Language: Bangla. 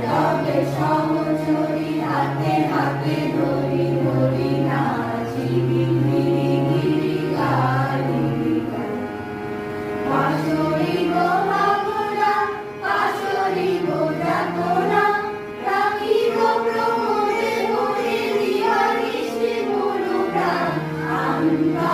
তবে সহচরী হাতে হাতে ধরি ধরি নাচিবি গিরি গিরি গারি পাশরি গো ভাবনা পাশরি গো যাতনা রাখিব প্রমোদে মোরে বিহারি শ্রী গুরু প্রাণ আমরা